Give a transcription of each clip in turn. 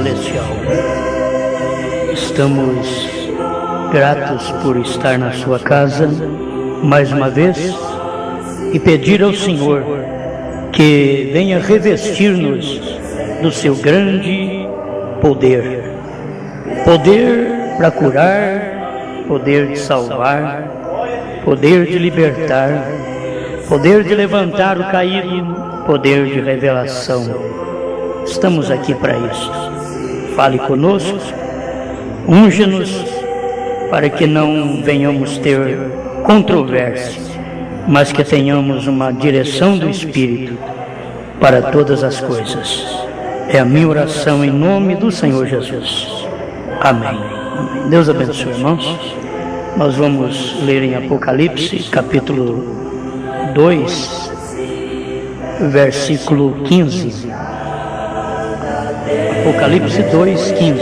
Celestial. Estamos gratos por estar na sua casa mais uma vez e pedir ao Senhor que venha revestir-nos do seu grande poder. Poder para curar, poder de salvar, poder de libertar, poder de levantar o caído, poder de revelação. Estamos aqui para isso. Fale conosco, unja-nos para que não venhamos ter controvérsias, mas que tenhamos uma direção do Espírito para todas as coisas. É a minha oração em nome do Senhor Jesus. Amém. Deus abençoe, irmãos. Nós vamos ler em Apocalipse, capítulo 2, versículo 15. Apocalipse 2, 15.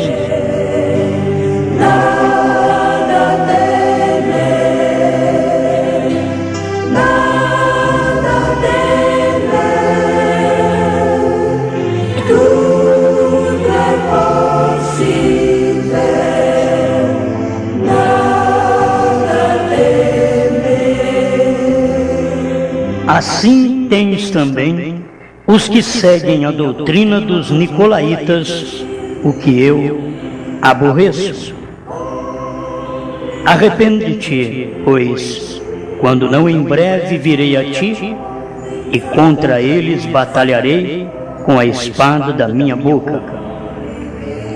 Assim tens também os que seguem a doutrina dos nicolaítas, o que eu aborreço. Arrepende-te, pois, quando não em breve virei a ti, e contra eles batalharei com a espada da minha boca.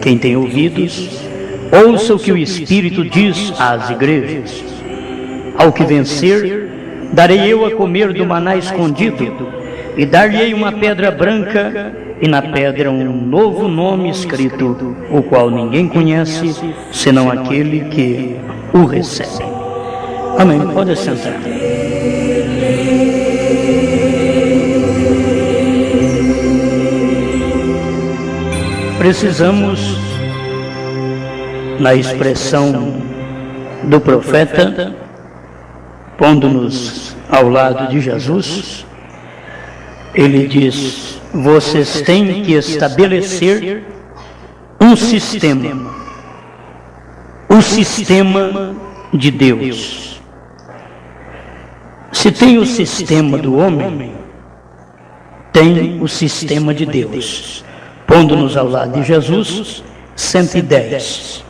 Quem tem ouvidos, ouça o que o Espírito diz às igrejas. Ao que vencer, darei eu a comer do maná escondido, e dar-lhe-ei uma pedra branca, e na pedra um novo nome escrito, o qual ninguém conhece, senão aquele que o recebe. Amém. Pode sentar. Precisamos, na expressão do profeta, pondo-nos ao lado de Jesus, ele diz: vocês têm que estabelecer um sistema, o sistema de Deus. Se tem o sistema do homem, tem o sistema de Deus. Pondo-nos ao lado de Jesus, 110.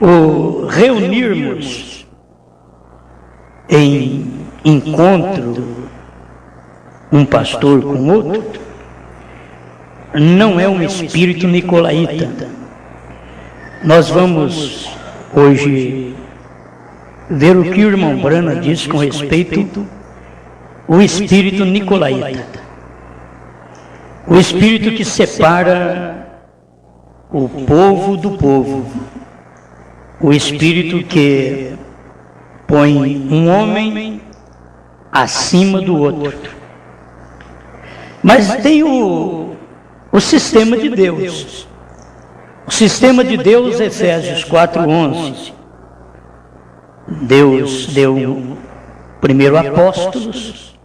O reunirmos em encontro um pastor com outro não é um espírito nicolaíta. Nós vamos hoje ver o que o irmão Brana diz com respeito ao espírito nicolaíta, o espírito que separa o povo do povo, o espírito que põe um homem acima do outro. Mas tem o sistema de Deus. O sistema de Deus, Efésios 4:11. Deus deu primeiro apóstolos,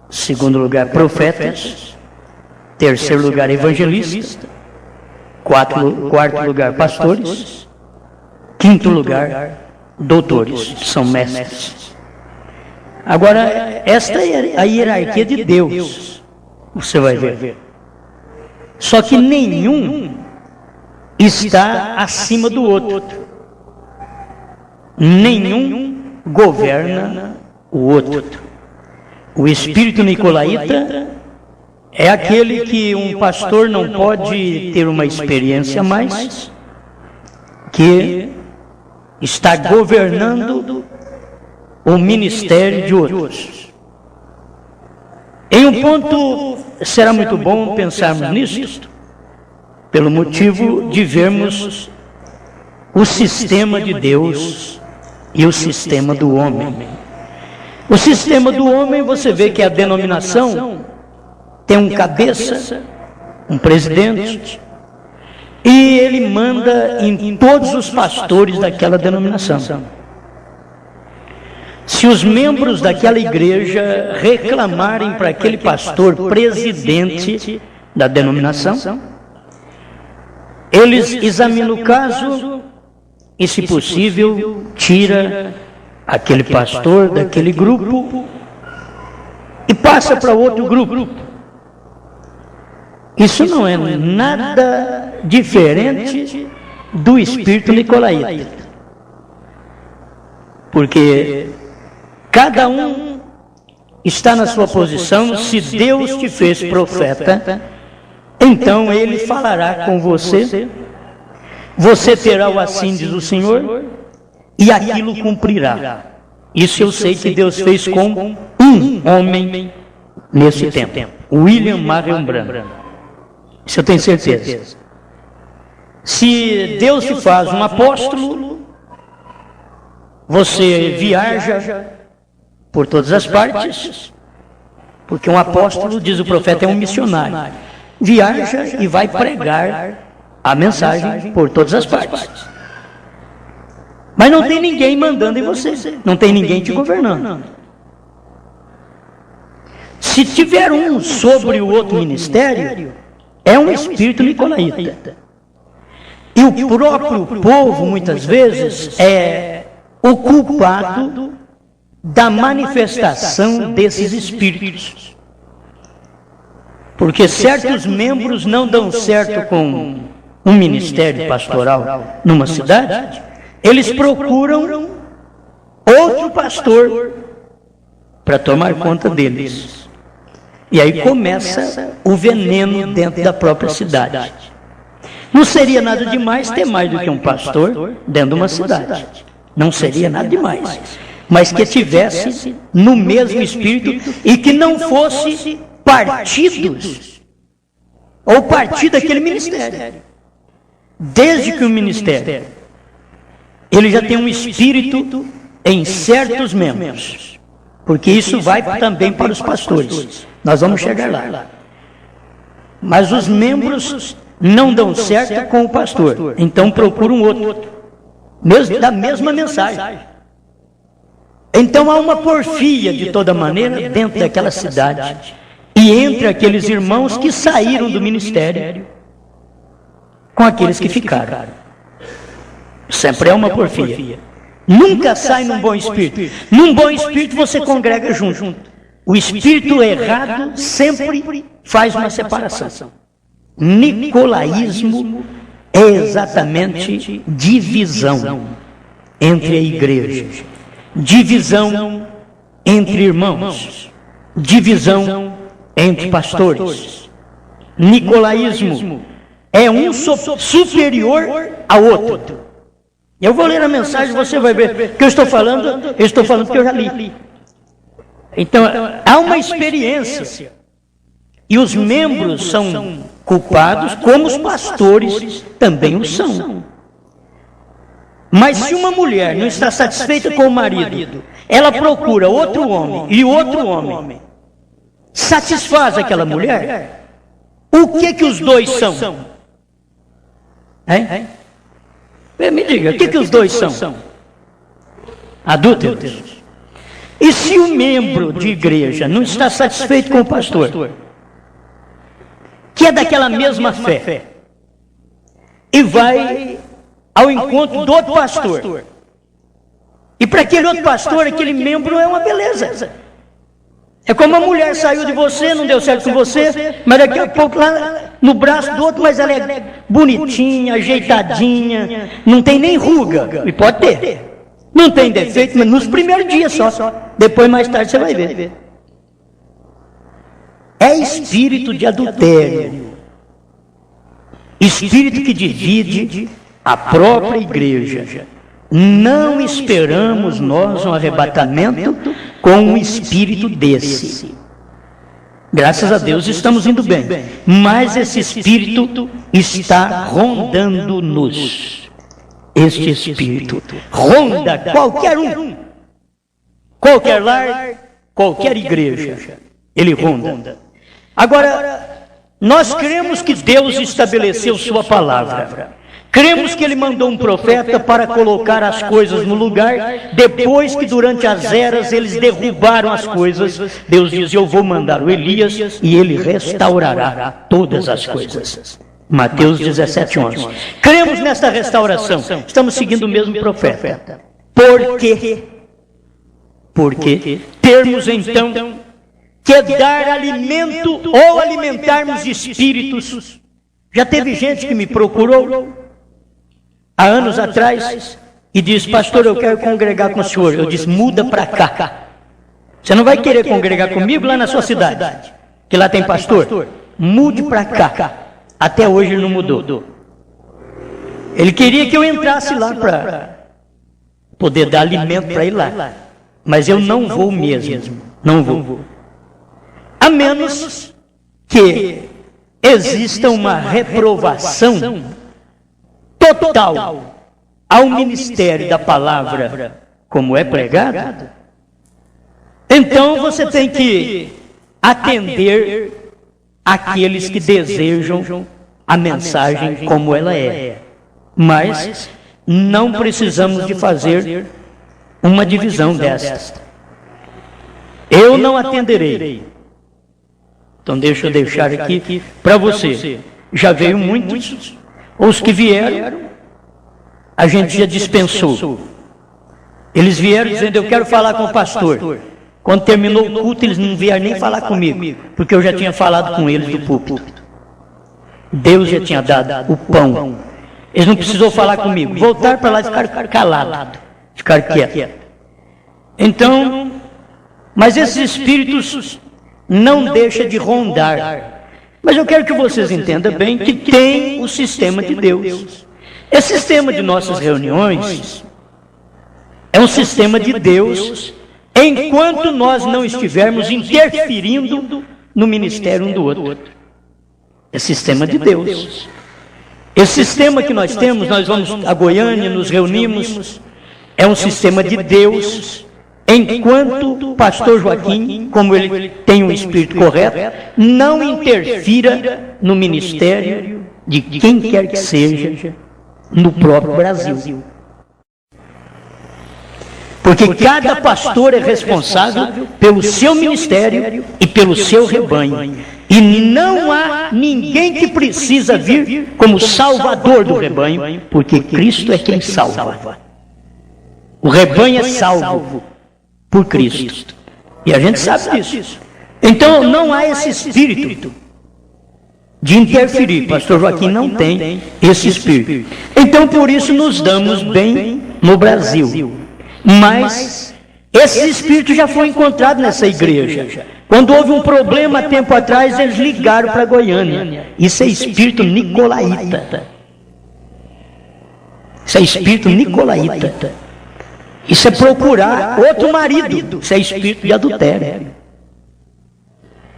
segundo lugar profetas, terceiro lugar evangelistas, quarto lugar pastores, quinto lugar doutores, que são mestres. Agora, esta é a hierarquia de Deus. Você vai ver. Só que nenhum está acima do outro. Nenhum governa o outro. O espírito nicolaíta é aquele que um pastor não pode ter uma experiência mais, que está governando o ministério de outros. Em um ponto, será muito bom pensarmos nisso, pelo motivo de vermos o sistema de Deus e o sistema do homem. O sistema do homem, você vê que a denominação tem um cabeça, um presidente, e ele manda em todos os pastores daquela denominação. Se os membros daquela igreja reclamarem para aquele pastor presidente da denominação, eles examinam o caso e, se possível, tira aquele pastor daquele grupo e passa para outro grupo. Isso não é nada diferente do espírito nicolaíta, porque cada um está na sua posição. Se Deus te fez profeta, então Ele falará com você, você terá o assim diz o Senhor, e aquilo cumprirá. Isso eu sei que Deus fez com um homem nesse tempo, William Marion Branham. Isso eu tenho certeza. Se Deus te faz um apóstolo, você viaja por todas as partes, porque um apóstolo, diz o profeta, é um missionário. Viaja e vai pregar a mensagem por todas as partes. Mas não tem ninguém mandando em você, não tem ninguém te governando. Se tiver um sobre o outro ministério, é um espírito nicolaíta. E o próprio povo, muitas vezes, é o culpado da manifestação desses espíritos. Porque certos membros não dão certo com um ministério pastoral numa cidade, eles procuram outro pastor para tomar conta deles. E aí começa o veneno dentro da própria cidade. Não seria nada demais ter mais do que um pastor dentro de uma cidade. Não seria nada demais. Mas que tivesse no mesmo espírito e que não fosse partidos ou partido daquele ministério. Desde que o ministério ele já tem um espírito em certos membros, porque isso vai também para os pastores. Nós vamos chegar lá. Mas os membros não dão certo com o pastor, então procuram outro, da mesma mensagem. Então há uma porfia de toda maneira dentro daquela cidade e entre aqueles irmãos que saíram do ministério com aqueles que ficaram. Sempre é uma porfia. Nunca sai num bom espírito. Num bom espírito você congrega junto. O espírito errado sempre faz uma separação. Nicolaísmo é exatamente divisão entre a igreja, divisão entre irmãos, divisão entre pastores. Nicolaísmo é um superior ao outro. Eu vou ler a mensagem, você vai ver que eu estou falando porque eu já li. Então, há uma experiência. E os membros são culpados, como os pastores também o são. Mas se uma mulher não está satisfeita com o marido, ela procura outro homem, e outro homem satisfaz aquela mulher, o que os dois são? Me diga, o que os dois são? Adúlteros. E se o membro de igreja não está satisfeito com o pastor, que é daquela mesma fé, e vai ao encontro do outro pastor, e para aquele outro pastor, aquele membro é uma beleza. É como uma mulher saiu de você, não deu certo com você, mas daqui a pouco lá no braço do outro, mas ela é bonitinha, ajeitadinha, não tem nem ruga, e pode ter. Não tem defeito, mas nos primeiros dias só. Depois, mais tarde, você vai ver. É espírito de adultério. Espírito que divide a própria igreja. Não esperamos nós um arrebatamento com um espírito desse. Graças a Deus estamos indo bem. Mas esse espírito está rondando-nos. Este espírito ronda qualquer um, qualquer lar, qualquer igreja. Ele ronda. Agora, nós cremos que Deus estabeleceu sua palavra. Cremos que Ele mandou um profeta para colocar as coisas no lugar, depois que durante as eras eles derrubaram as coisas. Deus diz, eu vou mandar o Elias e ele restaurará todas as coisas. Mateus 17:11. Cremos nesta restauração. Estamos seguindo o mesmo profeta. Por quê? Porque termos então que dar alimento ou alimentarmos espíritos. Já teve gente que me procurou há anos atrás e disse: pastor, eu quero congregar com o senhor. Eu disse: muda para cá. Você não vai querer congregar comigo lá na sua cidade, que lá tem pastor? Mude para cá. Até hoje ele não mudou. Ele queria que eu entrasse lá para poder dar alimento para ir lá. Mas eu não vou mesmo. Não vou. A menos que exista uma reprovação total ao ministério da palavra como é pregado. Então você tem que atender aqueles que desejam a mensagem como ela é. Mas não precisamos de fazer uma divisão desta. Eu não atenderei. Então deixa eu deixar aqui para você. Já veio muitos, os que vieram, a gente já dispensou. Eles vieram dizendo: eu quero falar com o pastor. Quando terminou o culto, eles não vieram nem falar comigo, porque eu já tinha falado com eles do púlpito. Deus já tinha dado o pão. Eles não precisou falar comigo. Voltaram para lá e ficaram calados, ficaram quietos. Então, mas esses espíritos não deixam de rondar. Mas eu quero que vocês entendam bem que tem o sistema de Deus. Esse sistema de nossas reuniões é um sistema de Deus, enquanto nós não estivermos interferindo no ministério um do outro. É sistema de Deus. Esse sistema que nós temos, nós vamos a Goiânia, nos reunimos, é um sistema de Deus, enquanto o pastor Joaquim, como ele tem um espírito correto, não interfira no ministério de quem quer que seja no próprio Brasil. Porque cada pastor é responsável pelo seu ministério e pelo seu rebanho. E não há ninguém que precisa vir como salvador do rebanho, porque Cristo é quem salva. O rebanho é salvo por Cristo. E a gente sabe disso. Então não há esse espírito de interferir. Pastor Joaquim não tem esse espírito. Então por isso nos damos bem no Brasil. Mas esse espírito já foi encontrado nessa igreja. Quando houve um problema tempo atrás, eles ligaram para Goiânia. Isso é espírito nicolaíta. Isso é espírito nicolaíta. Isso é procurar outro marido. Isso é espírito de adultério.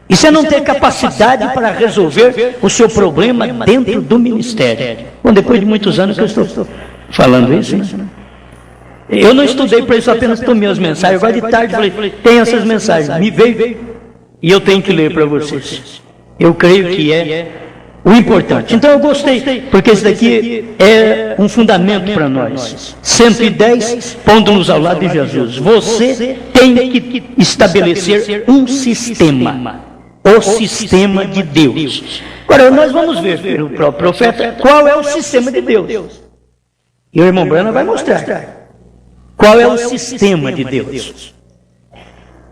Isso é não ter capacidade para resolver o seu problema dentro do ministério. Bom, depois de muitos anos que eu estou falando isso, né? Eu não estudei para isso, apenas tomei as mensagens. Agora de tarde falei: tem essas mensagens, me veio e eu tenho que ler para vocês. Eu creio que é o importante. Então eu gostei, porque isso daqui é um fundamento para nós. 110, pondo-nos ao lado de Jesus. Você tem que estabelecer um sistema, o sistema de Deus. Agora nós vamos ver pelo próprio profeta qual é o sistema de Deus. E o irmão Brana vai mostrar qual é o sistema de Deus.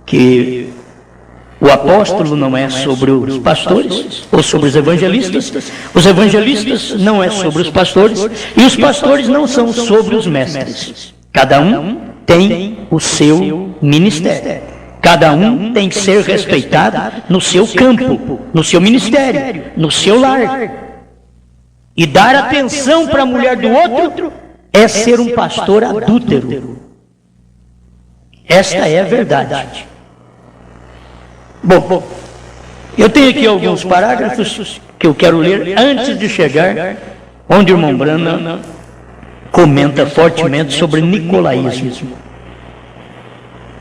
Que o apóstolo não é sobre os pastores ou sobre os evangelistas não é sobre os pastores, e os pastores não são sobre os mestres. Cada um tem o seu ministério. Cada um tem que ser respeitado no seu campo, no seu ministério, no seu lar. E dar atenção para a mulher do outro é ser um pastor adúltero. Esta é a verdade. Bom, eu tenho aqui alguns parágrafos que eu quero ler antes de chegar onde o irmão Brana comenta fortemente sobre nicolaísmo.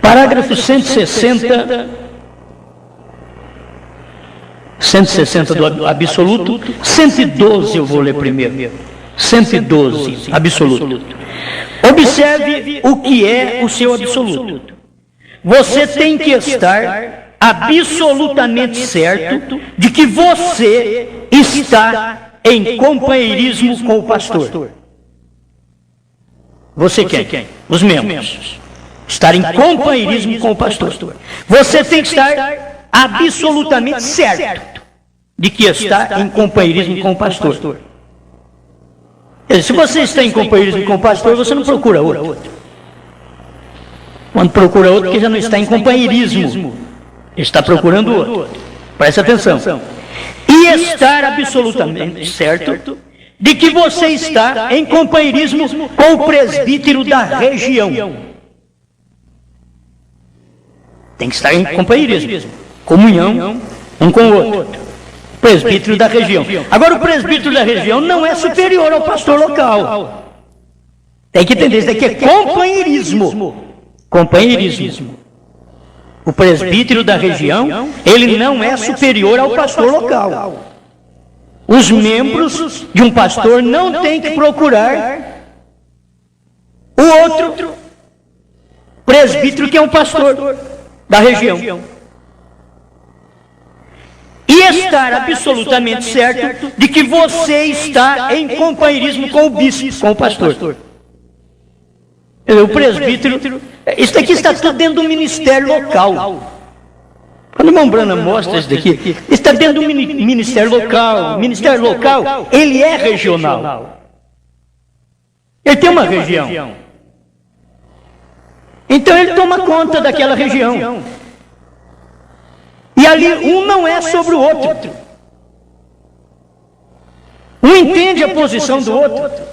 Parágrafo 160 do absoluto. 112 eu vou ler primeiro. 112, absoluto. Observe o que é o seu absoluto. Você tem que estar absolutamente certo de que você está em companheirismo com o pastor. Você quem? Os membros. Estar em companheirismo com o pastor. Você tem que estar absolutamente certo de que está em companheirismo com o pastor. Se você está em companheirismo com o pastor, você não procura outro. Quando procura outro, que já não está em companheirismo, está procurando outro. Preste atenção. E estar absolutamente certo de que você está em companheirismo com o presbítero da região. Tem que estar em companheirismo, comunhão um com o outro. Presbítero da região. Agora, o presbítero da região não é superior ao pastor local. Tem que entender, isso daqui é companheirismo. Companheirismo. O presbítero da região, ele não é superior ao pastor local. Os membros de um pastor não têm que procurar o outro presbítero que é um pastor da região. E estar absolutamente certo de que você está em companheirismo com o bispo, com o pastor. O presbítero, isso aqui está tudo dentro do ministério local. Quando o irmão Branham mostra isso daqui, está dentro do ministério local. O ministério local, ele é regional. Ele tem uma região. Então ele toma conta daquela região. E ali um não é sobre o outro. Um entende a posição do outro.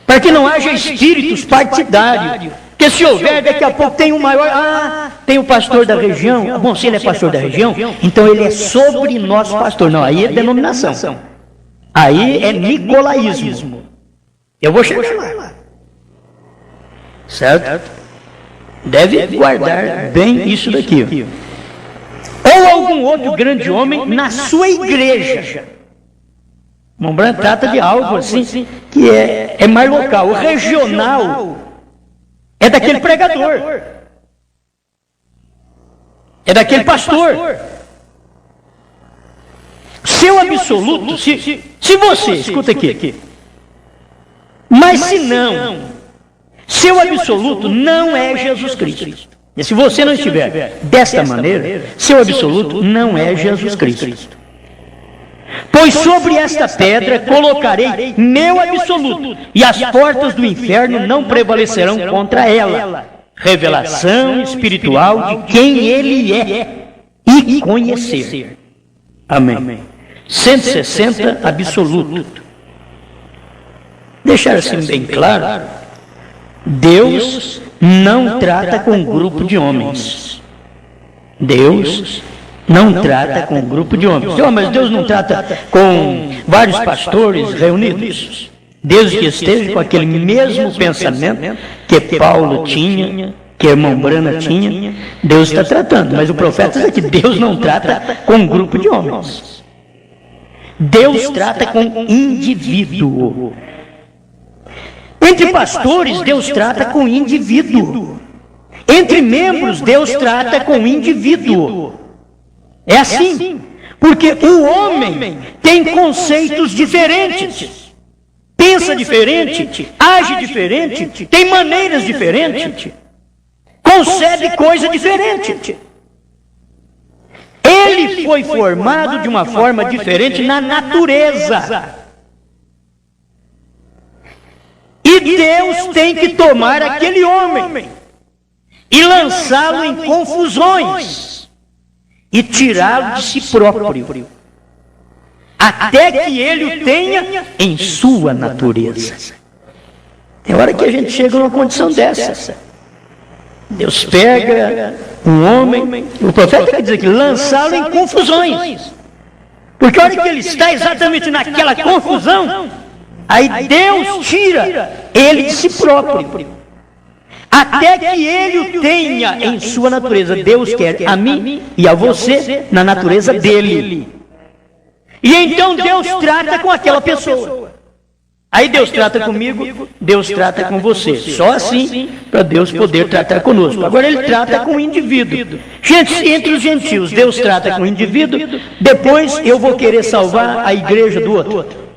Para que não haja espíritos partidários. Porque se houver, daqui a pouco tem um maior. Tem o pastor da região. Bom, se ele é pastor da região, então ele é sobre nosso pastor. Não, aí é denominação. Aí é nicolaísmo. Eu vou chegar lá. Certo? Deve guardar bem isso daqui. Ou algum outro grande homem na sua igreja. O Branham trata de algo assim que é mais local. O regional é daquele pregador. É daquele pastor. Seu absoluto, se você, escuta aqui. Mas se não, seu absoluto não é Jesus Cristo. E se você não estiver desta maneira, seu absoluto não é Jesus Cristo. Pois sobre esta pedra colocarei meu absoluto, e as portas do inferno não prevalecerão contra ela. Revelação espiritual de quem ele é e conhecer. Amém. 160 absoluto. Deixar assim bem claro, Deus não trata com um grupo de homens. Deus não trata com um grupo de homens. Mas Deus não trata com vários pastores reunidos. Desde que esteja com aquele mesmo pensamento que Paulo tinha, que a irmã Branham tinha, Deus está tratando. Mas o profeta diz que Deus não trata com um grupo de homens. Deus trata com indivíduo. Entre pastores, Deus trata com indivíduo. Entre membros, Deus trata com indivíduo. É assim, porque o homem tem conceitos diferentes, pensa diferente, age diferente, tem maneiras diferentes, concebe coisa diferente. Ele foi formado de uma forma diferente na natureza. E Deus tem que tomar aquele homem e lançá-lo em confusões e tirá-lo de si próprio, até que ele o tenha em sua natureza. Tem hora que a gente chega numa condição dessa. Deus pega um homem, o profeta diz aqui, lançá-lo em confusões. Porque a hora que ele está exatamente naquela confusão, aí Deus tira ele de si próprio. Até que ele o tenha em sua natureza. Deus quer a mim e a você na natureza dele. E então Deus trata com aquela pessoa. Aí Deus trata comigo, Deus trata com você. Só assim para Deus poder tratar conosco. Agora ele trata com o indivíduo. Gente, entre os gentios, Deus trata com o indivíduo, depois eu vou querer salvar a igreja do outro.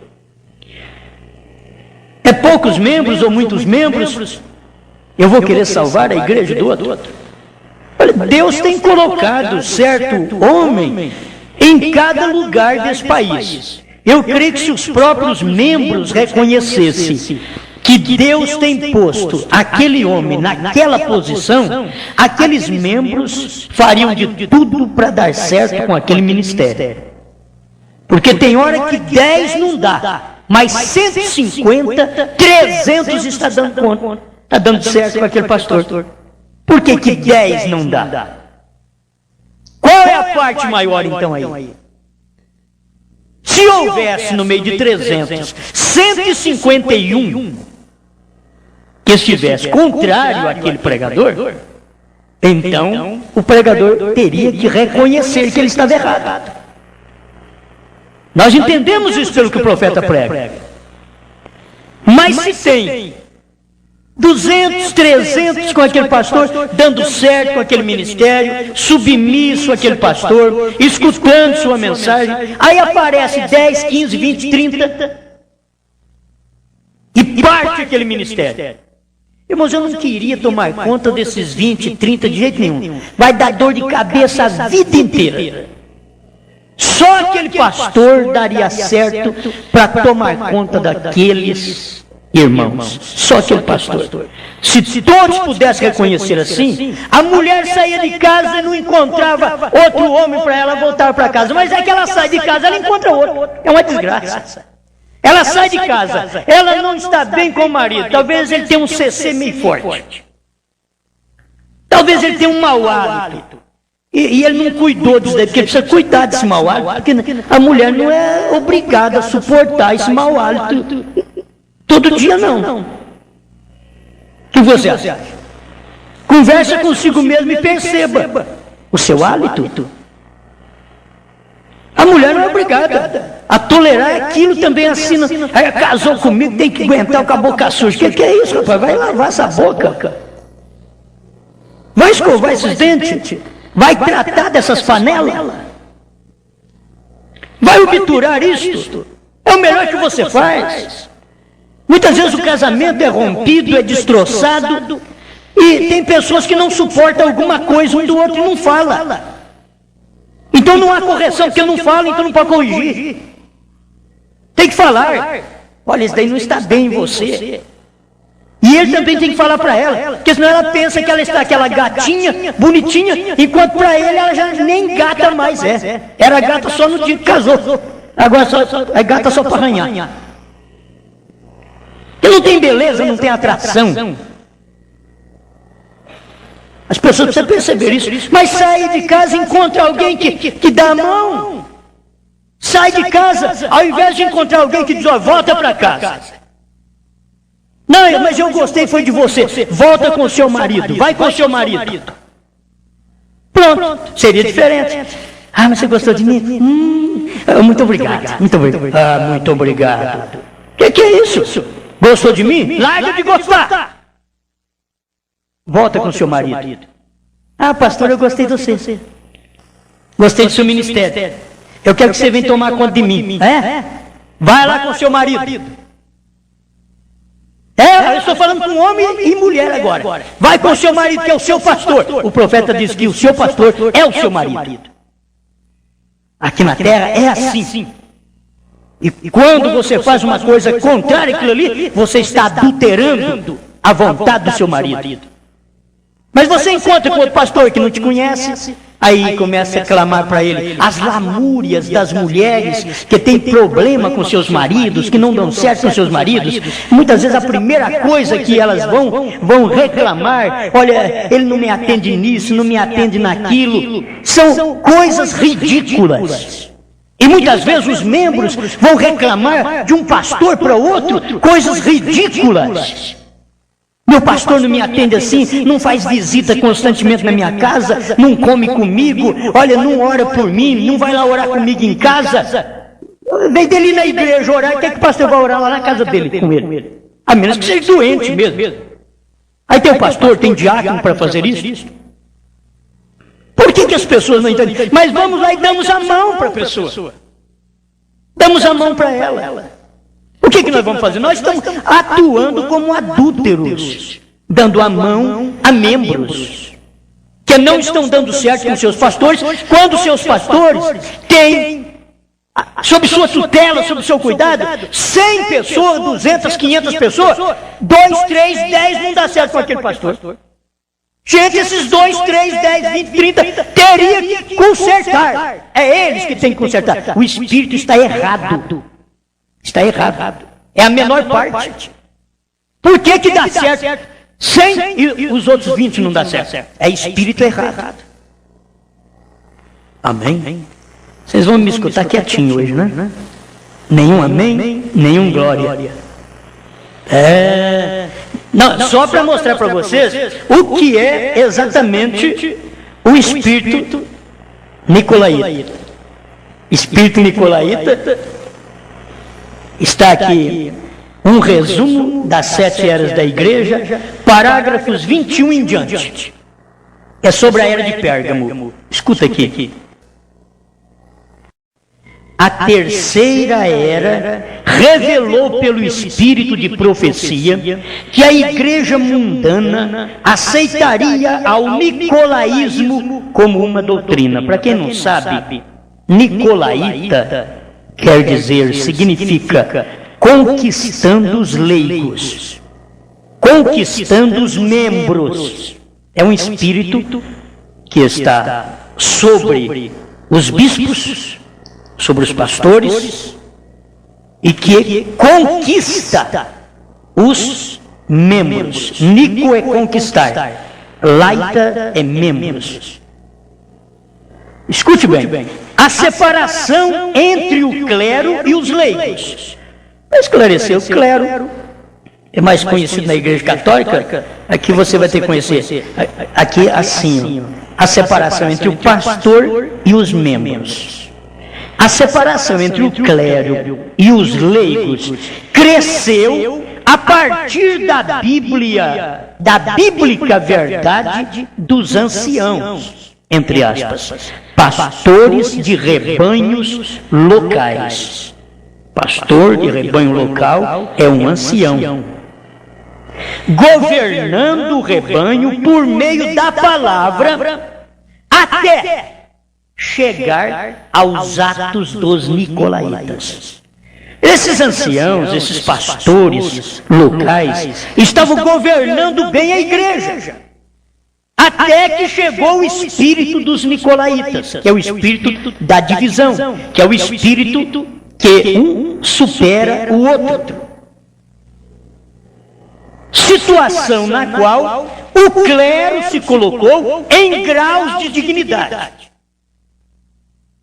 É poucos membros ou muitos membros, eu vou querer salvar a igreja do outro. Olha, Deus tem colocado certo homem em cada lugar desse país. Eu creio que se os próprios membros reconhecessem que Deus tem posto aquele homem naquela posição, aqueles membros fariam de tudo para dar certo com aquele ministério. Porque tem hora que 10 não dá, mas 150, 300 está dando conta, está dando certo com aquele pastor. Por que 10 não dá? Qual é a parte maior então aí? Se houvesse no meio de 300, 151 que estivesse contrário àquele pregador, então o pregador teria que reconhecer que ele estava errado. Nós entendemos isso pelo que o profeta prega. Mas se tem 200, 300 com aquele pastor, dando certo com aquele ministério, submisso àquele pastor, escutando sua mensagem, aí aparece 10, 15, 20, 30 e parte aquele ministério. Irmãos, eu não queria tomar conta desses 20, 30 de jeito nenhum. Vai dar dor de cabeça a vida inteira. Só aquele pastor daria certo para tomar conta daqueles irmãos, só aquele pastor. Se todos pudessem reconhecer assim, a mulher saía de casa e não encontrava outro homem para ela voltar para casa. Mas é que ela sai de casa, ela encontra outro. É uma desgraça. Ela sai de casa, ela não está bem com o marido. Talvez ele tenha um CC meio forte. Talvez ele tenha um mau hálito. E ele não cuidou disso daí, porque ele precisa cuidar desse mau hálito. Porque a mulher não é obrigada a suportar esse mau hálito todo dia, não. O que você acha? Conversa consigo mesmo e perceba o seu hálito. A mulher não é obrigada a tolerar aquilo também assim. Aí casou comigo, tem que aguentar com a boca suja. Que é isso, rapaz? Vai lavar essa boca. Vai escovar esses dentes. Vai tratar dessas panelas. Vai obturar isto. É o melhor que você faz. Muitas vezes o casamento é rompido, é destroçado, e tem pessoas que não suportam alguma coisa um do outro e não falam. Então não há correção, porque não fala, então não pode corrigir. Tem que falar. Olha, isso daí não está bem em você. E ele também tem que falar para ela, porque senão ela pensa que ela está aquela gatinha, bonitinha, enquanto para ele ela já nem gata mais é. Era gata só no dia que casou. Agora é gata só para arranhar. Ele não tem beleza, não tem atração. As pessoas precisam perceber isso. Mas sai de casa e encontra alguém que dá a mão. Sai de casa, ao invés de encontrar alguém que diz, ó, volta para casa. Não, mas eu gostei, foi de você. Volta com o seu marido, vai com o seu marido. Pronto, seria diferente. Ah, mas você gostou de mim? Muito obrigado, muito obrigado. Ah, muito obrigado. O que é isso? Gostou de mim? Larga de gostar. Volta com o seu marido. Ah, pastor, eu gostei de você. Gostei do seu ministério. Eu quero que você venha tomar conta de mim. Vai lá com o seu marido. Eu estou falando com homem e mulher agora. Vai com o seu marido, que é o seu pastor. O profeta diz que o seu pastor é o seu marido. Aqui na terra é assim. E quando você faz uma coisa contrária àquilo ali, você está adulterando a vontade do seu marido. Mas você encontra com outro pastor que não te conhece, aí começa a clamar para ele as lamúrias das mulheres que têm problema com seus maridos, que não dão certo com seus maridos. Muitas vezes a primeira coisa que elas vão reclamar, olha, ele não me atende nisso, não me atende naquilo. São coisas ridículas. E muitas vezes os membros vão reclamar de um pastor para outro coisas ridículas. Meu pastor não me atende assim, não faz visita constantemente na minha casa, não come comigo, olha, não ora por mim, não vai lá orar comigo em casa. Em vez dele ir na igreja orar, quer que o pastor vai orar lá na casa dele com ele? A menos que seja doente mesmo. Aí tem o pastor, tem diácono para fazer isso. Por que as pessoas não entendem? Mas vamos lá e damos a mão para a pessoa. Damos a mão para ela. O que nós vamos fazer? Nós estamos atuando como adúlteros, dando a mão a membros que não estão dando certo com seus pastores, quando seus pastores têm, sob sua tutela, sob seu cuidado, 100 pessoas, 200, 500 pessoas, 2, 3, 10 não dá certo com aquele pastor. Gente, esses 2, 3, 10, 20, 30 teria que consertar. É eles que têm que consertar. O espírito está errado. Está errado. É a menor parte. Por que dá certo 100 e os outros 20 não dá certo? É espírito errado. Amém? Vocês vão me escutar quietinho hoje, né? Nenhum amém, nenhum glória. Não, só para mostrar para vocês o que é exatamente o espírito nicolaíta. Espírito nicolaíta está aqui um resumo das 7 eras da igreja, parágrafos 21 em diante. É sobre a era de Pérgamo. Escuta aqui. A terceira era revelou pelo espírito de profecia que a igreja mundana aceitaria ao nicolaísmo como uma doutrina. Para quem não sabe, nicolaíta quer dizer, significa conquistando os leigos, conquistando os membros. É um espírito que está sobre os bispos, sobre os pastores, e que conquista os membros. Nico é conquistar, laita é membros. Escute bem, a separação entre o clero e os leigos. Para esclarecer, o clero é mais conhecido na igreja católica. Aqui você vai ter que conhecer, aqui assim, a separação entre o pastor e os membros. A separação entre o clero e os leigos cresceu a partir da Bíblia, da bíblica verdade dos anciãos, entre aspas, pastores de rebanhos locais. Pastor de rebanho local é um ancião, governando o rebanho por meio da palavra até chegar aos atos dos nicolaítas. Esses anciãos, esses pastores locais, estavam governando bem a igreja, até que chegou o espírito dos nicolaítas, que é o espírito da divisão, que é o espírito que um supera o outro. Situação na qual o clero se colocou em graus de dignidade.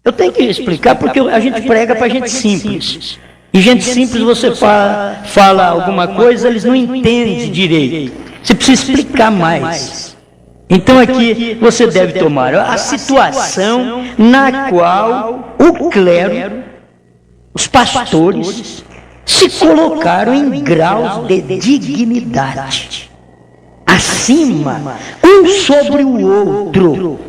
Eu tenho que explicar porque a gente prega para gente simples. E gente simples, você fala alguma coisa, eles não entendem direito. Você precisa explicar mais. Então aqui você deve tomar a situação na qual o clero, os pastores, se colocaram em graus de dignidade, acima, um sobre o outro.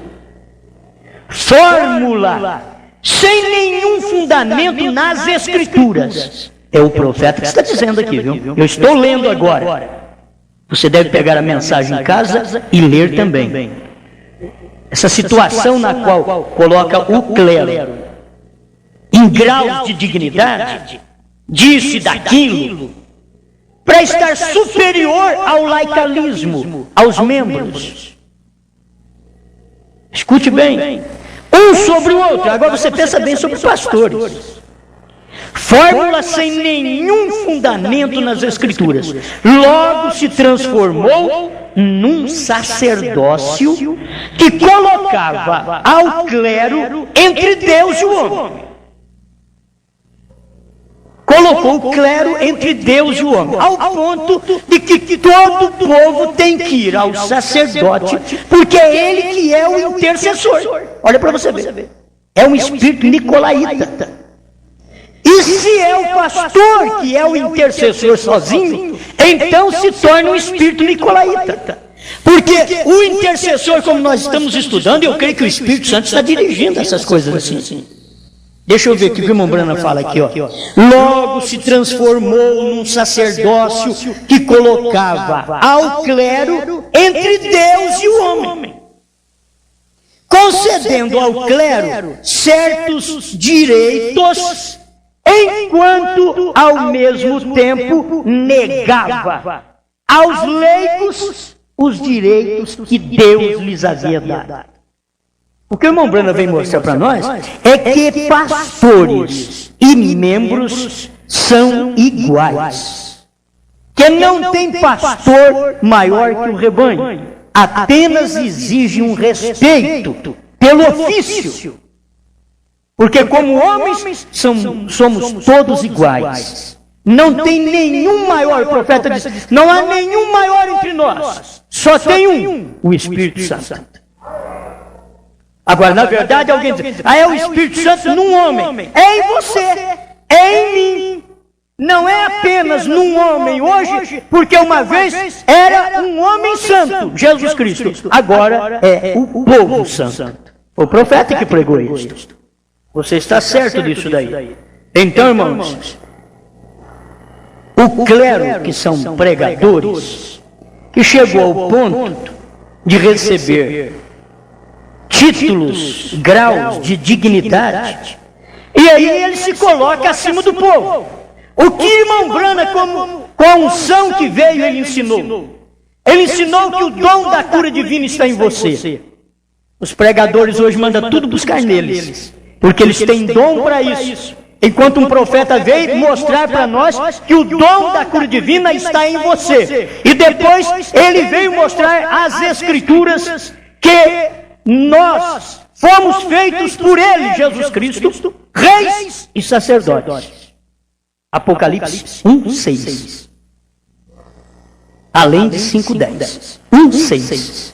Fórmula sem nenhum fundamento nas Escrituras. É o profeta que está dizendo aqui, viu? Eu estou lendo agora. Você deve pegar a mensagem em casa e ler também. Essa situação na qual coloca o clero em graus de dignidade, disso e daquilo, para estar superior ao laicalismo, aos membros. Escute bem. Um sobre o outro. Agora você pensa bem sobre os pastores. Fórmula sem nenhum fundamento nas Escrituras. Logo se transformou num sacerdócio que colocava ao clero entre Deus e o homem. Colocou o clero entre Deus e o homem, ao ponto de que todo o povo tem que ir ao sacerdote, porque é ele que é o intercessor. Olha para você ver. É um espírito nicolaíta. E se é o pastor que é o intercessor sozinho, então se torna um espírito nicolaíta. Porque o intercessor, como nós estamos estudando, eu creio que o Espírito Santo está dirigindo essas coisas assim. Deixa eu ver o que o irmão Brana fala aqui, ó. Logo se transformou num sacerdócio que colocava ao clero entre Deus e o homem, concedendo ao clero certos direitos, enquanto ao mesmo tempo negava aos leigos os direitos que Deus lhes havia dado. O que o irmão Brana vem mostrar para nós é que pastores e membros são iguais. Que não tem pastor maior que o rebanho. Apenas exige um respeito pelo ofício. Porque como homens somos todos iguais. Não tem nenhum maior, o profeta diz, não há nenhum maior entre nós. Só tem um, o Espírito Santo. Agora, na verdade, alguém diz, é o Espírito Santo num homem. É em você, é em mim. Não é apenas num homem hoje, porque uma vez era um homem santo, Jesus Cristo. Agora é o povo santo. O profeta que pregou isso. Você está certo disso daí. Então, irmãos, o clero, que são pregadores, que chegou ao ponto de receber títulos, graus de dignidade, e aí ele se coloca acima do povo. O que irmão Brana, com a unção que veio, ele ensinou? Ele ensinou que o dom da cura divina está em você. Os pregadores hoje mandam tudo buscar neles, porque eles têm dom para isso. Enquanto um profeta veio mostrar para nós que o dom da cura divina está em você. E depois ele veio mostrar as Escrituras que nós fomos feitos por ele, Jesus Cristo, reis e sacerdotes. Apocalipse 1:6. Além de 5:10. 1:6.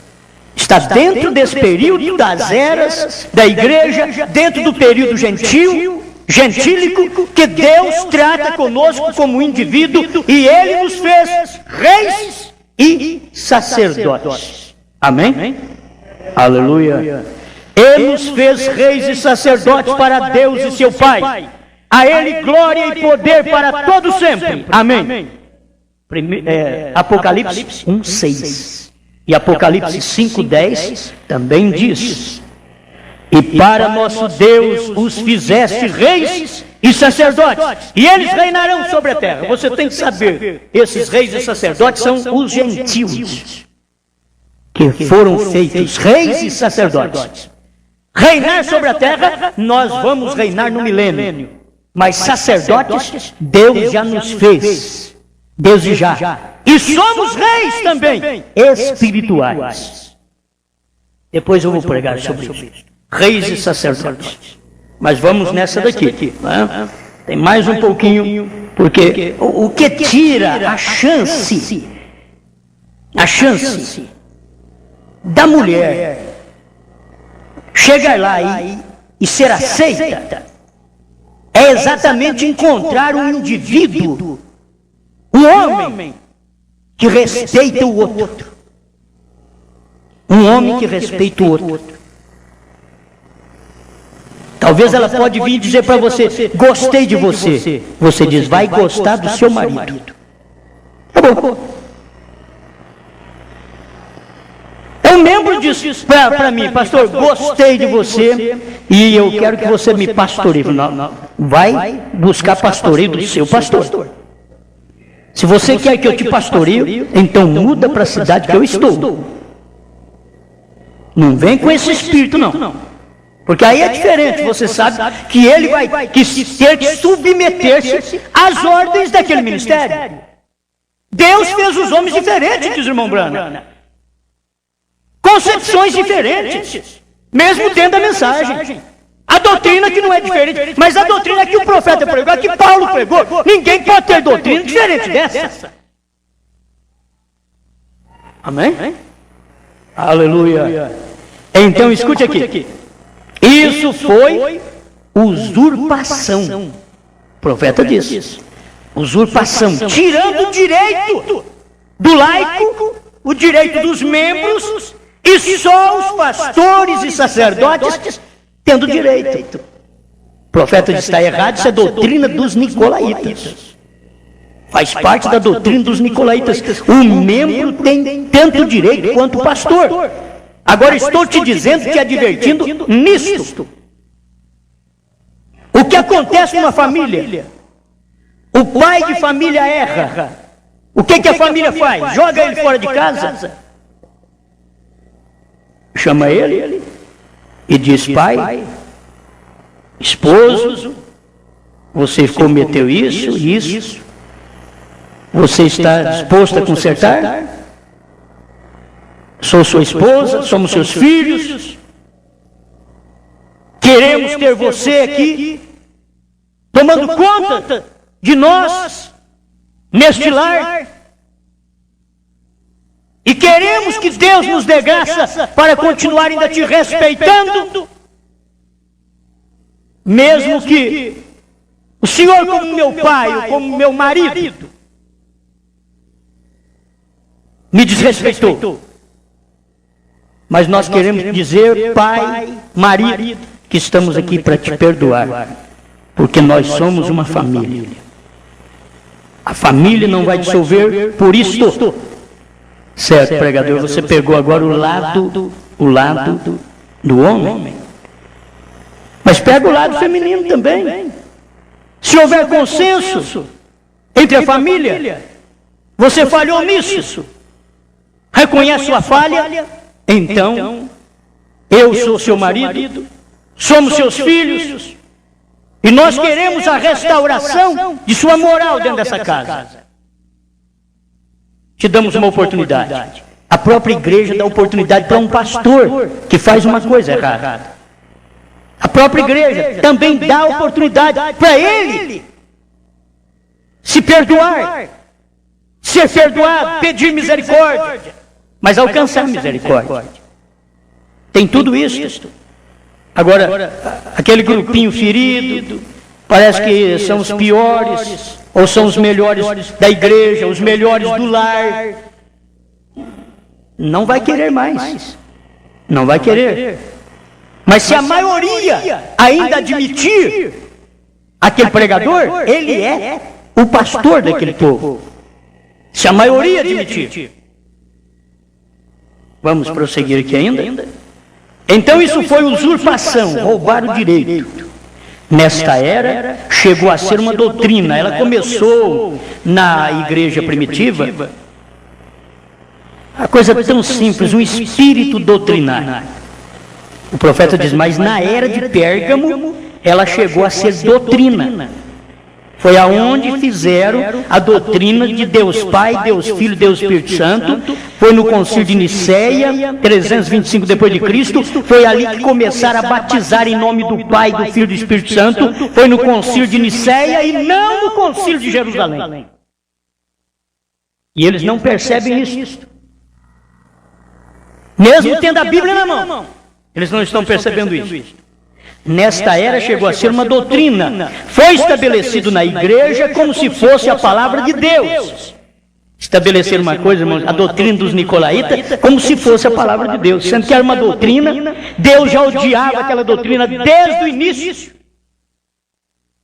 Está dentro desse período das eras da igreja, dentro do período gentílico, que Deus trata conosco como indivíduo, e ele nos fez reis e sacerdotes. Amém? Aleluia. Ele nos fez reis e sacerdotes para Deus e seu Pai. A ele glória e poder para todo sempre. Amém. Apocalipse 1:6. E Apocalipse 5:10 também diz: e para nosso Deus os fizeste reis e sacerdotes, e eles reinarão sobre a terra. Você tem que saber, esses reis e sacerdotes são os gentios, que foram feitos reis e sacerdotes. Reinar sobre a terra, nós vamos reinar no milênio. Mas sacerdotes, Deus já nos fez. Desde já. E somos reis também, espirituais. Depois eu vou pregar sobre isso. Reis e sacerdotes. Mas vamos nessa daqui. Né? Tem mais um pouquinho, porque o que tira a chance da mulher chegar lá e ser aceita é exatamente encontrar um indivíduo, um homem que respeita o outro. Um homem que respeita o outro. Talvez ela pode vir dizer para você, gostei de você. Você diz, vai gostar do seu marido. Tá bom. Um membro disse para mim, pastor, gostei de você e eu quero que você me pastoreie. Não, vai buscar pastoreio do seu pastor. Se você quer que eu te pastoreie, então muda para a cidade que eu estou. Não vem com esse espírito, não. Porque aí é diferente, você sabe que ele vai ter que submeter-se às ordens daquele ministério. Deus fez os homens diferentes, diz o irmão Brana. Concepções diferentes, mesmo dentro da mensagem. A doutrina que não é diferente, mas a doutrina que o profeta pregou, que Paulo pregou, ninguém pode ter doutrina diferente dessa. Amém? Aleluia. Então escute aqui. Isso foi usurpação. profeta diz: usurpação, tirando o direito do laico, o direito dos membros, e só os pastores e sacerdotes tendo direito. O profeta diz: está errado, isso é doutrina dos nicolaítas. Faz parte da doutrina dos nicolaítas. O membro tem tanto direito quanto o pastor. Agora estou te dizendo, te advertindo nisto. O que acontece numa família? O pai de família erra. O que a família faz? Joga ele fora de casa. Chama ele e diz: pai, esposo, você cometeu isso. Você está disposto a consertar? Sou sua esposa, somos seus filhos. Queremos ter você aqui, tomando conta de nós, neste lar. E queremos que Deus nos dê graça para continuar ainda te respeitando. Mesmo que o Senhor, como meu pai, ou como meu marido, me desrespeitou. Mas nós queremos dizer, pai, marido, que estamos aqui para te perdoar, porque nós somos uma família. A família não vai dissolver por isto. Certo, pregador, você pegou agora o lado do homem. Mas pega o lado feminino também. Se houver consenso entre a família, você falhou nisso, reconhece sua falha, então eu sou seu marido, somos seus filhos, e nós queremos a restauração de sua moral dentro dessa casa. Te damos uma oportunidade. A própria igreja dá oportunidade para um pastor que faz uma coisa errada. A própria igreja também dá oportunidade para ele se perdoar, ser perdoado, pedir misericórdia, mas alcançar misericórdia. Tem tudo isso. Agora, aquele grupinho ferido, parece que são os piores, ou são os melhores da igreja, os melhores do lar. Não vai querer mais. Não vai querer. Mas se a maioria ainda admitir aquele pregador, ele é o pastor daquele povo. Se a maioria admitir. Vamos prosseguir aqui ainda? Então isso foi usurpação, roubar o direito. Nesta era, chegou a ser uma doutrina. Ela começou na igreja primitiva. A coisa tão simples, um espírito doutrinário. O profeta diz, mas na era de Pérgamo, ela chegou a ser doutrina. Foi aonde fizeram a doutrina de Deus Pai, Deus Filho, Deus Espírito Santo. Foi no concílio de Niceia, 325 depois de Cristo. Foi ali que começaram a batizar em nome do Pai, do Filho e do Espírito Santo. Foi no concílio de Niceia e não no concílio de Jerusalém. E eles não percebem isso. Mesmo tendo a Bíblia na mão, eles não estão percebendo isso. Nesta era chegou a ser uma doutrina. Foi estabelecido na igreja como se fosse a palavra de Deus. Estabelecer uma coisa, irmãos, a doutrina dos nicolaítas, como se fosse a palavra de Deus. Sendo que era uma doutrina, Deus já odiava aquela doutrina desde o início.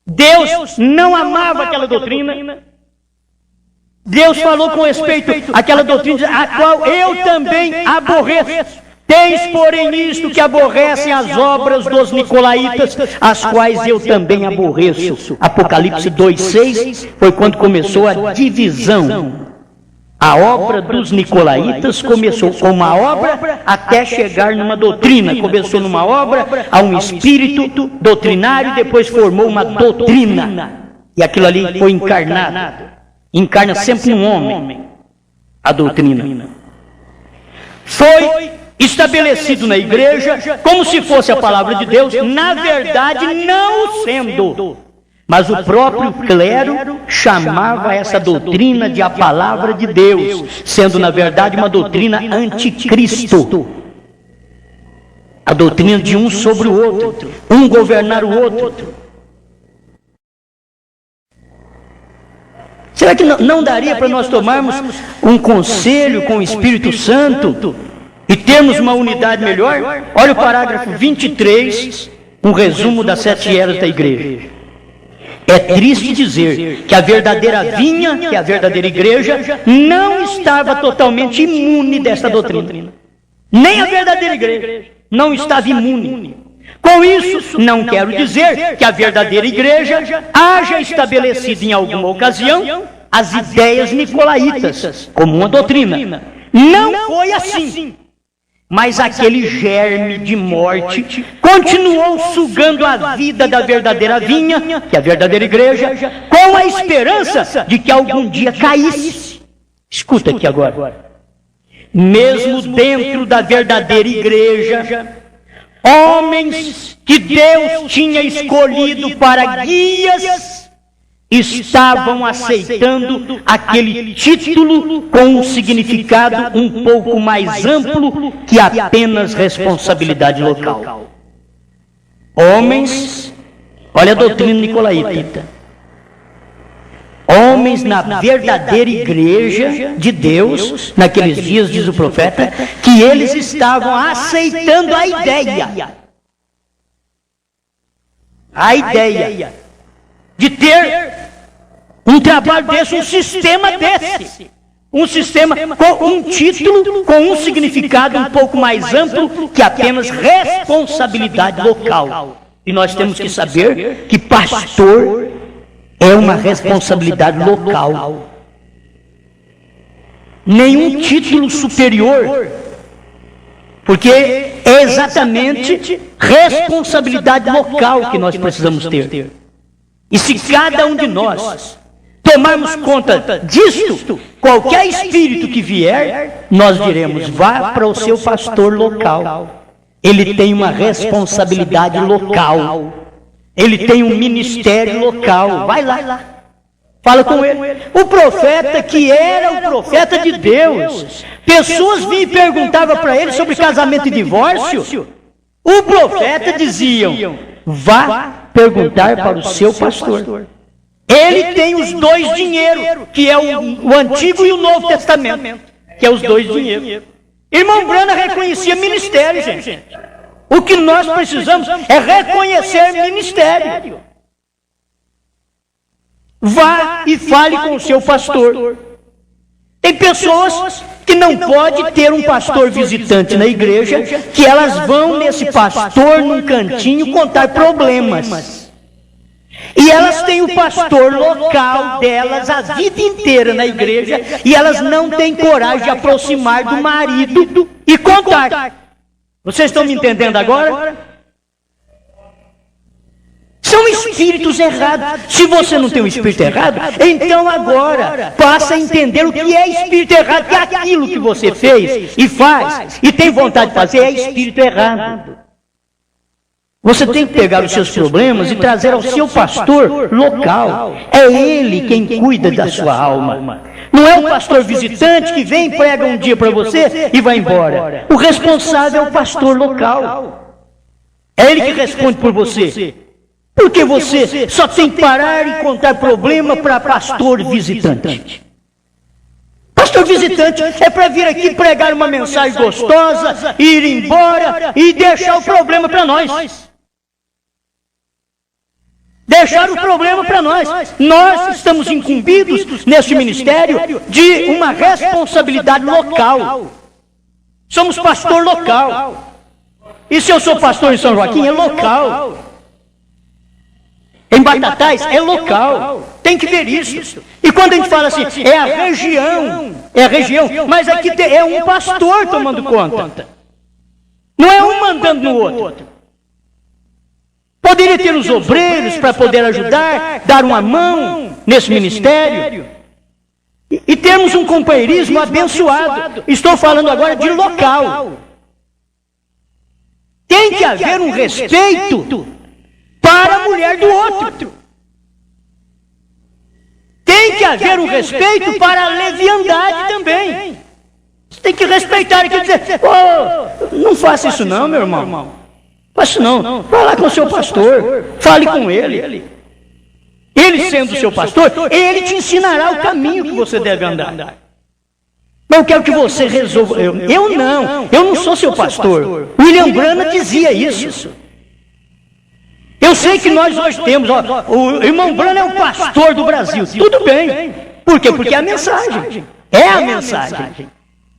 Deus não amava aquela doutrina. Deus falou com respeito àquela doutrina, a qual eu também aborreço. Tens, porém, isto que aborrecem as obras dos nicolaítas, as quais eu também aborreço. Apocalipse 2,6 foi quando começou a divisão. A obra dos nicolaítas começou com uma obra até chegar numa doutrina. Começou numa obra, a um espírito doutrinário, depois formou uma doutrina. E aquilo ali foi encarnado. Encarna sempre um homem, a doutrina. Foi estabelecido na igreja como se fosse a palavra de Deus, na verdade não o sendo. Mas o próprio clero chamava essa doutrina de a palavra de Deus, sendo na verdade uma doutrina anticristo. A doutrina de um sobre o outro, um governar o outro. Será que não daria para nós tomarmos um conselho com o Espírito Santo e termos uma unidade melhor? Olha o parágrafo 23, um resumo das 7 eras da igreja. É triste dizer que a verdadeira vinha, que é a verdadeira igreja, não estava totalmente imune desta doutrina. Nem a verdadeira igreja não estava imune. Com isso, não quero dizer que a verdadeira igreja haja estabelecido em alguma ocasião as ideias nicolaítas como uma doutrina. Não foi assim. Mas aquele germe de morte continuou sugando a vida da verdadeira vinha, que é a verdadeira igreja, com a esperança de que algum dia caísse. Escuta aqui agora. Mesmo dentro da verdadeira igreja, homens que Deus tinha escolhido para guias estavam aceitando aquele título com um significado um pouco mais amplo que apenas responsabilidade local. Homens, olha a doutrina nicolaíta, homens na verdadeira igreja de Deus, naqueles dias, diz o profeta, que eles estavam aceitando a ideia de ter um trabalho desse, um sistema desse, um sistema com um título, com um significado um pouco mais amplo que apenas responsabilidade local. E nós temos que saber que pastor é uma responsabilidade local. Nenhum título superior, porque é exatamente responsabilidade local que nós precisamos ter. E se cada um de nós tomarmos conta disto, qualquer espírito que vier, nós diremos, vá para o seu pastor local. Ele tem uma responsabilidade local. Ele tem um ministério local. Vai lá. Fala com ele. O profeta que era o profeta de Deus. Pessoas vinham e perguntavam para ele sobre casamento e divórcio. O profeta diziam, vá perguntar para o seu pastor. Ele tem os dois dinheiros, que é o Antigo e o Novo Testamento, que é os dois dinheiros. Irmão Brana reconhecia ministério, gente. O que nós precisamos é reconhecer ministério. Vá e fale com o seu pastor. Tem pessoas que não podem ter um pastor visitante na igreja, que elas vão nesse pastor num cantinho contar problemas. E elas têm o pastor local delas a vida inteira na igreja, e elas não têm coragem de aproximar do marido e contar. Vocês estão me entendendo agora? São espíritos errados. Se você não tem um espírito errado, então agora passa a entender o que é espírito errado, que é aquilo que você fez e faz e tem vontade de fazer é espírito errado. Você tem que pegar os seus problemas e trazer ao seu pastor local. É ele quem cuida da sua alma. Não é o pastor visitante que vem, prega um dia para você e vai embora. O responsável é o pastor local. É ele que responde por você. Porque você só tem que parar e contar problema para pastor visitante. Pastor visitante é para vir aqui pregar uma mensagem gostosa, ir embora e deixar o problema para nós. Deixar o problema para nós. Nós estamos incumbidos neste ministério de uma responsabilidade local. Somos pastor local. E se eu sou pastor em São Joaquim, é local. Em Batatais, é local. Tem que ver isso. E quando a gente fala assim, é a região, mas aqui é um pastor tomando conta. Não é um mandando no outro. Poderia ter os obreiros para poder ajudar, dar uma mão nesse ministério. E termos um companheirismo abençoado. Estou falando agora de local. Tem que haver um respeito para a mulher do outro. Tem que haver um respeito para a leviandade também. Você tem que respeitar e dizer, não faça isso não, meu irmão. Faça não. Vá lá com o seu pastor. Fale com ele. Ele sendo seu pastor, ele te ensinará o caminho que você deve andar. Mas eu quero que você resolva. Eu não sou seu pastor. William Branham dizia isso. Eu sei que nós hoje temos, o irmão Branham é o pastor do Brasil. Tudo bem. Por quê? Porque é a mensagem. É a mensagem.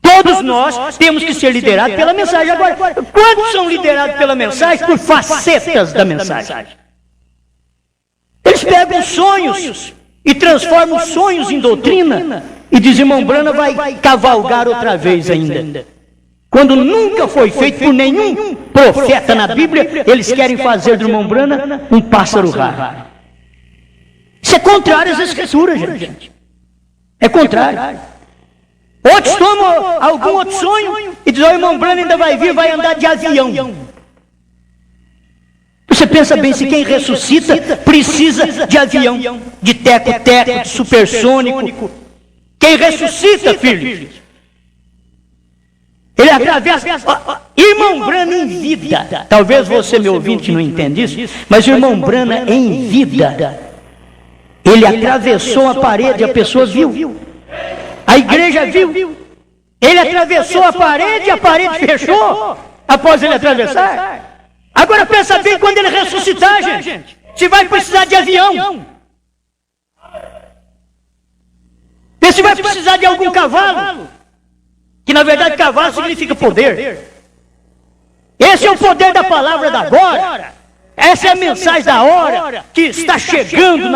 Todos nós temos que ser liderados pela mensagem. Agora, quantos são liderados pela mensagem por facetas da mensagem? Eles pegam sonhos e transformam sonhos em doutrina e dizem, irmão Branham vai cavalgar outra vez ainda. Quando nunca foi feito por nenhum profeta na Bíblia, eles querem fazer do irmão Branham um pássaro raro. Isso é contrário às Escrituras, gente. É contrário. Outros tomam algum outro sonho e dizem, o irmão Branham ainda vai vir, vai andar de avião. Você pensa bem, se quem ressuscita precisa de avião, de teco-teco, de supersônico. Quem ressuscita, filho, ele atravessa. Irmão Branham em vida. Talvez você, meu ouvinte, não entenda isso, mas o irmão Branham em vida, ele atravessou a parede, a pessoa viu. A igreja viu. Ele atravessou a parede e a parede fechou após ele atravessar. Agora pensa bem quando ele ressuscitar, gente. Se vai precisar de avião. Se vai precisar de algum cavalo. Que na verdade cavalo significa poder. Esse é o poder da palavra da agora. Essa é a mensagem da hora que está chegando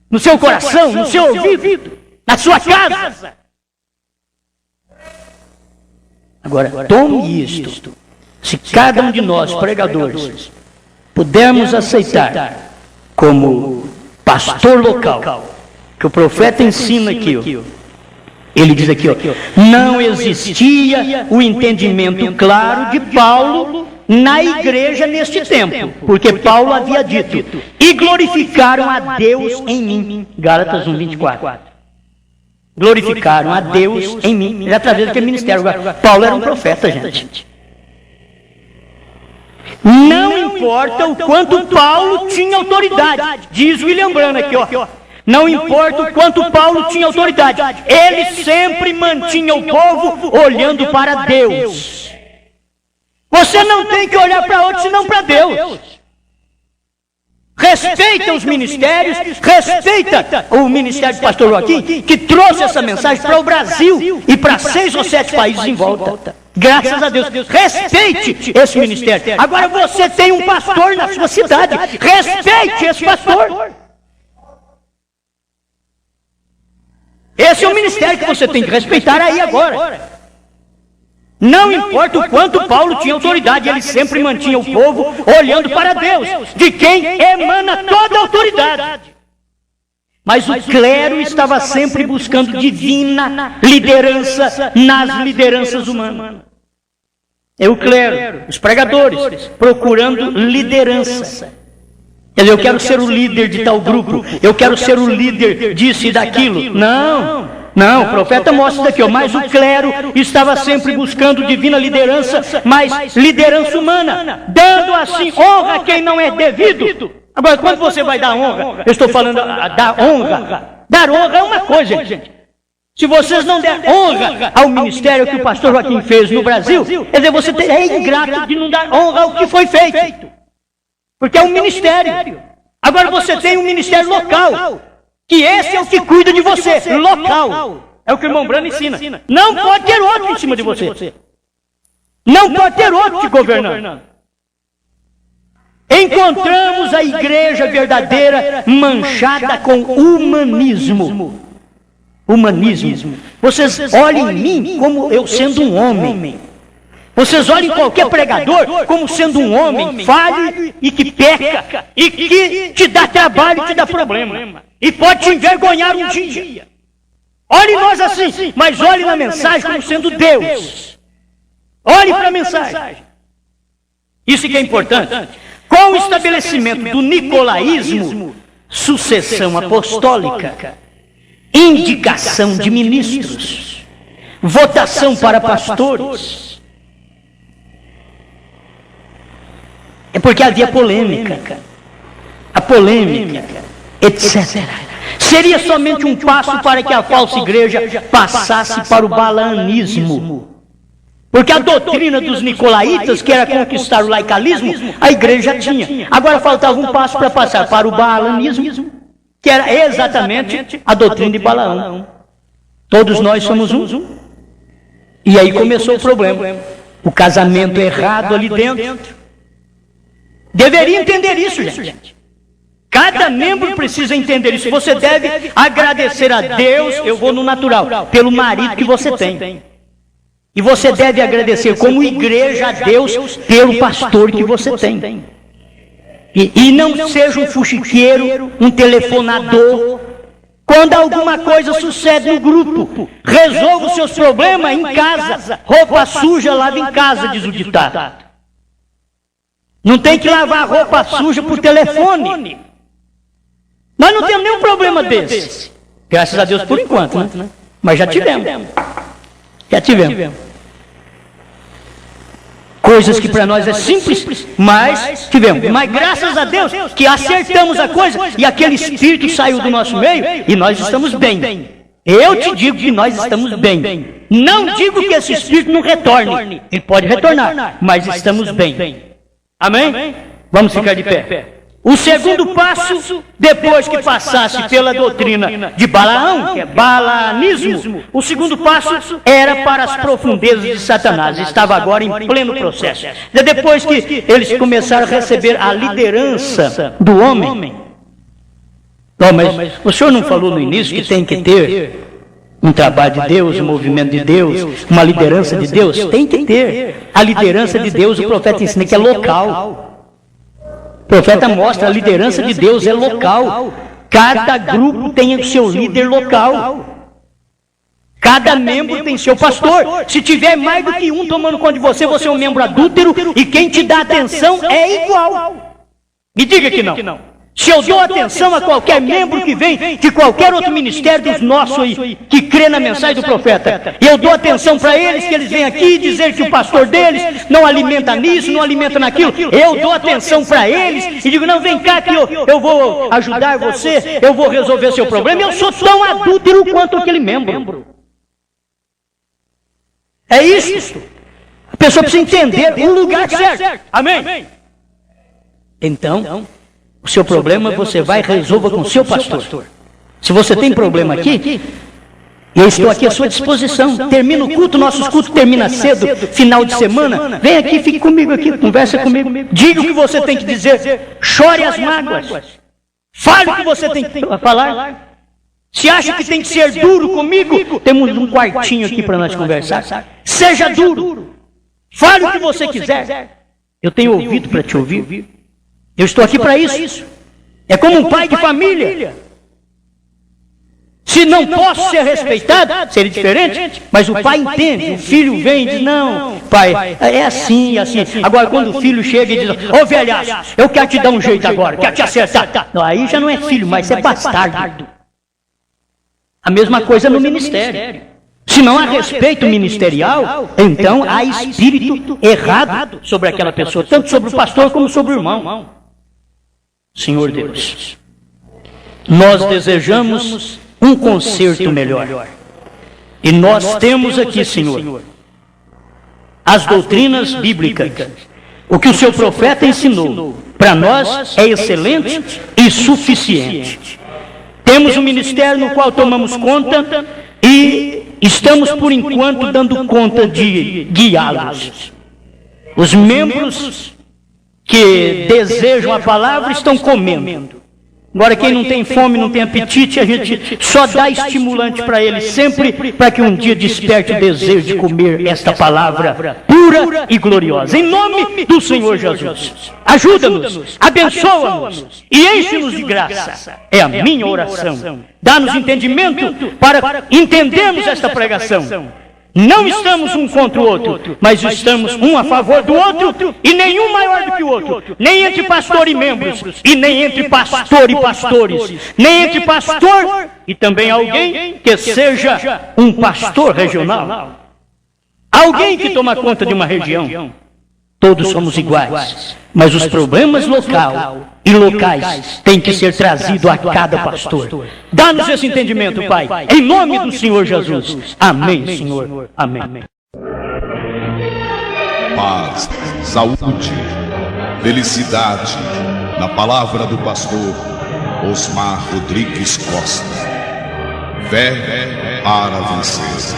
no seu coração, no seu ouvido, na sua casa. Agora, tome isto. Se cada um de nós, pregadores, pudermos aceitar como pastor local, que o profeta ensina aqui, ele diz aqui, não existia o entendimento claro de Paulo na igreja neste tempo, porque Paulo havia dito, e glorificaram a Deus em mim, Gálatas 1:24. Glorificaram a Deus em mim, ele através daquele ministério. Agora, Paulo era um profeta, gente. Não importa o quanto Paulo tinha autoridade, diz William Branham aqui, não importa o quanto Paulo tinha autoridade, ele sempre mantinha o povo olhando para Deus. Você não tem que olhar para outro, senão para Deus. Respeita os ministérios, respeita o ministério do pastor Joaquim, que trouxe essa mensagem para o Brasil e para 6 ou 7 países em volta. Graças a Deus. Respeite esse ministério. Agora você tem um pastor na sua cidade. Respeite esse pastor. Esse é o ministério que você tem que respeitar aí agora. Não importa o quanto Paulo tinha autoridade, ele sempre mantinha o povo olhando para Deus, de quem emana toda a autoridade. Mas o clero estava sempre buscando divina liderança nas lideranças humanas. É o clero, os pregadores, procurando liderança. Quer dizer, eu quero ser o líder de tal grupo, eu quero ser o líder disso e daquilo. Não, o profeta mostra daqui, mas o clero estava sempre buscando divina liderança, mas liderança humana, dando assim honra a quem não é devido. Agora, quando você vai dar honra, eu estou falando da honra. Dar honra é uma coisa, gente. Se vocês não der honra ao ministério que o pastor Joaquim fez no Brasil, quer dizer, você é ingrato de não dar honra ao que foi feito. Porque é um ministério. Agora você tem um ministério local, que esse é o que cuida de você, local. É o que o irmão Branham ensina. Não pode ter outro em cima de você. Não pode ter outro te governando. Encontramos a igreja verdadeira manchada com humanismo. Vocês olhem em mim como eu sendo um homem. Vocês olhem qualquer pregador como sendo um homem falho e que peca, e que te dá trabalho e te dá problema. E pode te envergonhar um dia. Olhe nós assim, mas olhe na mensagem como sendo Deus. Olhe para a mensagem. Isso que é importante. Com o estabelecimento do nicolaísmo, sucessão apostólica, indicação de ministros, votação para pastores, é porque havia polêmica. A polêmica etc. Seria somente um passo para que a falsa igreja passasse para o balaanismo. Porque a doutrina dos nicolaítas, que era conquistar o laicalismo, a igreja tinha. Agora faltava um passo para passar para o balaanismo, que era exatamente a doutrina de Balaão. Todos nós somos um. E aí começou o problema. O casamento errado ali dentro. Deveria entender isso, gente. Cada membro precisa entender isso. Você deve agradecer a Deus, eu vou no natural, pelo marido que você tem. E você deve agradecer como igreja a Deus pelo pastor que você tem. E não seja um fuxiqueiro, um telefonador. Quando alguma coisa sucede no grupo, resolva os seus problemas em casa. Roupa suja, lava em casa, diz o ditado. Não tem que lavar roupa suja por telefone. Nós não temos nenhum problema desse. Graças a Deus por enquanto, né? Mas já tivemos. Coisas que para nós é simples, mas tivemos. Mas graças a Deus que acertamos a coisa e aquele espírito saiu do nosso meio e nós estamos bem. Eu te digo que nós estamos bem. Não digo que esse espírito não retorne. Ele pode retornar, mas estamos bem. Amém? Vamos ficar de pé. O segundo passo, depois que passasse pela doutrina de Balaão, que é balaanismo, o segundo passo era para as profundezas de Satanás. Estava agora em pleno processo. Depois que eles começaram a receber a liderança do homem. Não, mas o senhor não falou no início que tem que ter um trabalho de Deus, um movimento de Deus, uma liderança de Deus? Tem que ter. A liderança de Deus, o profeta ensina que é local. O profeta mostra a liderança de Deus é local. Cada grupo tem o seu líder local. Cada membro tem seu pastor. Se tiver mais do que um tomando conta de você, você é um membro adúltero e quem te dá atenção é igual. Me diga que não. Se eu dou atenção a qualquer membro que vem de qualquer outro ministério dos nossos aí, que crê na mensagem do profeta, e eu dou atenção para eles, que eles vêm aqui dizer que o pastor deles não alimenta nisso, não alimenta naquilo, eu dou atenção para eles e digo, não, vem cá que eu vou ajudar você, eu vou resolver seu problema, eu sou tão adúltero quanto aquele membro. É isso. A pessoa precisa entender o lugar certo. Amém? Então, o seu problema você vai e resolva com o seu pastor. Se você tem problema aqui, eu estou aqui à sua disposição. Termina o culto, nossos cultos terminam cedo, final de semana. Vem aqui, fique comigo aqui, conversa comigo. Diga o que você tem que dizer. Chore as mágoas. Fale o que você tem que falar. Se acha que tem que ser duro comigo, temos um quartinho aqui para nós conversar. Seja duro. Fale o que você quiser. Eu tenho ouvido para te ouvir. Eu estou aqui para isso. É como um pai de família. Se não posso ser respeitado, seria diferente. Mas o pai entende. O filho vem e diz, não, pai, é assim, assim. Agora quando o filho chega e diz, ô velhaço, eu quero te dar um jeito agora, quero te acertar. Não, aí já não é filho, mas é bastardo. A mesma coisa no ministério. Se não há respeito ministerial, então há espírito errado sobre aquela pessoa, tanto sobre o pastor como sobre o irmão. Senhor Deus, nós desejamos um conserto melhor. E nós temos aqui, Senhor, as doutrinas bíblicas. O que o seu profeta ensinou para nós é excelente e suficiente. Temos um ministério no qual tomamos conta e estamos, por enquanto, dando conta de guiá-los. Os membros que desejam a palavra estão comendo. Agora, quem não tem fome, não tem apetite, a gente só dá estimulante para eles, sempre para que um dia desperte o desejo de comer esta palavra pura e gloriosa. Em nome do Senhor Jesus, ajuda-nos, abençoa-nos e enche-nos de graça. É a minha oração. Dá-nos entendimento para entendermos esta pregação. Não estamos um contra o outro, mas estamos um a favor do outro e nenhum maior do que o outro. Nem entre pastor e membros, e nem entre pastor e pastores, nem entre pastor e também alguém que seja um pastor regional. Alguém que toma conta de uma região. Todos somos iguais, mas os problemas locais têm que ser trazidos a cada pastor. Dá-nos esse entendimento, Pai, em nome do Senhor Jesus. Amém, Senhor. Amém. Paz, saúde, felicidade, na palavra do pastor Osmar Rodrigues Costa. Fé para vencer.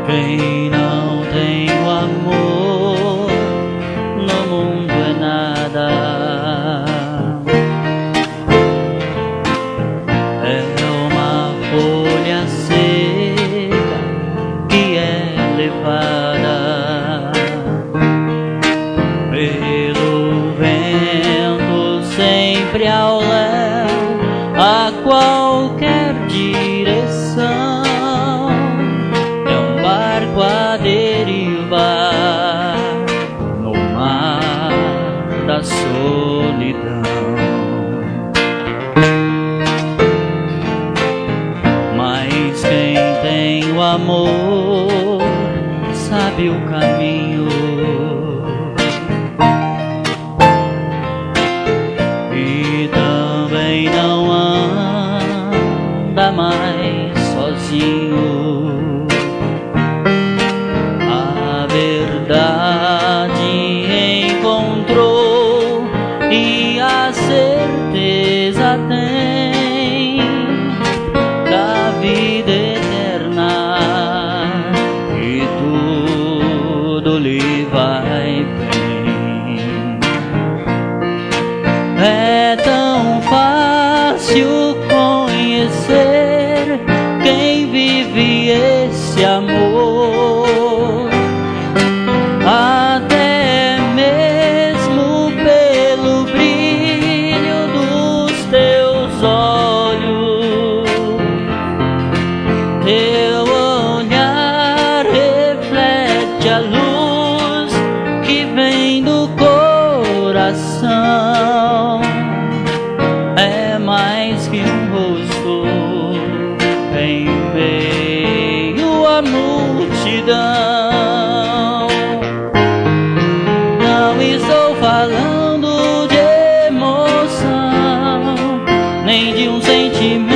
Quem não tem o amor no mundo é nada. É uma folha seca que é levada pelo vento sempre ao léu, a qualquer direção. A derivar no mar da solidão. Mas quem tem o amor sabe o caminho e também não anda mais sozinho. Encontrou e a certeza tem da vida eterna e tudo lhe vai bem. É tão fácil conhecer quem vive esse amor, até mesmo pelo brilho dos teus olhos. Teu olhar reflete a luz que vem do coração. É mais que um rosto em meio à multidão. Estou falando de emoção, nem de um sentimento